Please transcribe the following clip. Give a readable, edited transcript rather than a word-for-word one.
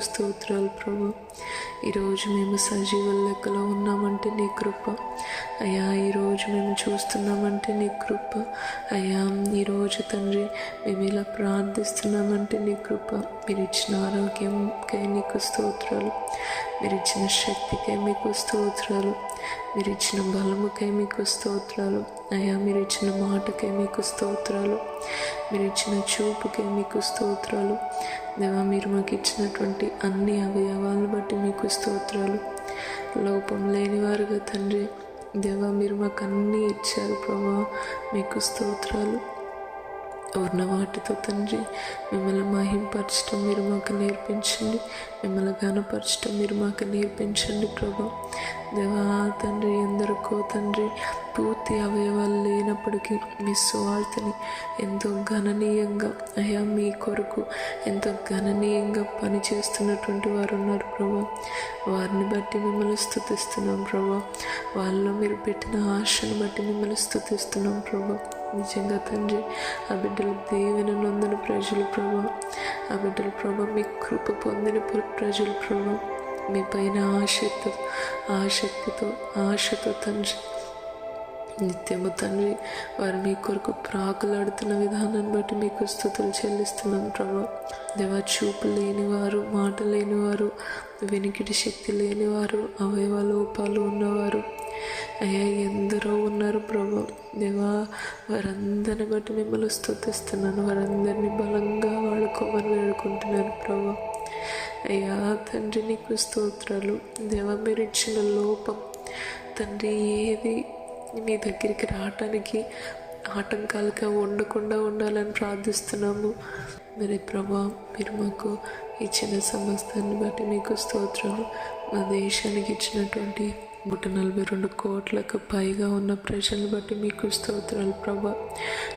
స్తోత్రాలు ప్రభు. ఈరోజు మేము సజీవుల లెక్కలో ఉన్నామంటే నీ కృప అయ్యా. ఈరోజు మేము చూస్తున్నామంటే నీ కృప అయ్యా. ఈరోజు తండ్రి మేము ఇలా ప్రార్థిస్తున్నామంటే నీ కృప. మీరు ఇచ్చిన ఆరోగ్యంకై నీకు స్తోత్రాలు, మీరు ఇచ్చిన శక్తికై మీకు స్తోత్రాలు, మీరు ఇచ్చిన బలముకై మీకు స్తోత్రాలు అయ్యా. మీరు ఇచ్చిన మాటకై మీకు స్తోత్రాలు, మీరు ఇచ్చిన చూపుకై మీకు స్తోత్రాలు దేవా. మీరు మాకు ఇచ్చినటువంటి అన్ని అవయవాలను బట్టి మీకు స్తోత్రాలు. లోపం లేనివారుగా తండ్రి దేవా మీరు మాకు అన్నీ ఇచ్చారు ప్రభా, మీకు స్తోత్రాలు. ఉన్న వాటితో తండ్రి మిమ్మల్ని మహింపరచడం మీరు మాకు నేర్పించండి, మిమ్మల్ని ఘనపరచడం మీరు మాకు నేర్పించండి ప్రభా. దేవా తండ్రి ఎందరికో తండ్రి పూర్తి అవయవాలు లేనప్పటికీ మీ సువార్తని ఎంతో గణనీయంగా అయ్యా మీ కొరకు ఎంతో గణనీయంగా పనిచేస్తున్నటువంటి వారు ఉన్నారు ప్రభా. వారిని బట్టి మిమ్మల్ని స్తుతిస్తున్నాం ప్రభా. వాళ్ళలో మీరు పెట్టిన ఆశను బట్టి మిమ్మల్ని స్తుతిస్తున్నాం ప్రభా. నిజంగా తండ్రి ఆ బిడ్డలు దేవుని నొందిన ప్రజలు ప్రభా, ఆ బిడ్డలు ప్రభా మీ కృప పొందిన ప్రజలు ప్రభా. మీ పైన ఆశతో తండ్రి నిత్యము తండ్రి వారు మీ కొరకు ప్రాకులాడుతున్న విధానాన్ని బట్టి మీకు స్తుతులు చెల్లిస్తున్నాను ప్రభా. దేవా చూపు లేనివారు, మాట లేనివారు, వినికిడి శక్తి లేనివారు, అవయవ లోపాలు ఉన్నవారు అయ్యా ఎందరో ఉన్నారు ప్రభా. దేవా వారందరిని బట్టి మిమ్మల్ని స్తుతిస్తున్నాను, వారందరినీ బలంగా వాడుకోమని వేడుకుంటున్నాను ప్రభా. అయ్యా తండ్రి నీకు స్తోత్రాలు. దేవా మీరు ఇచ్చిన లోపం తండ్రి ఏది నీ దగ్గరికి రావటానికి ఆటంకాలుగా ఉండకుండా ఉండాలని ప్రార్థిస్తున్నాము. మరి ప్రభా మీరు మాకు ఇచ్చిన సమస్తాన్ని బట్టి మీకు స్తోత్రాలు. మా దేశానికి ఇచ్చినటువంటి 142 కోట్లకు పైగా ఉన్న ప్రజలను బట్టి మీకు స్తోత్రాలు ప్రభా.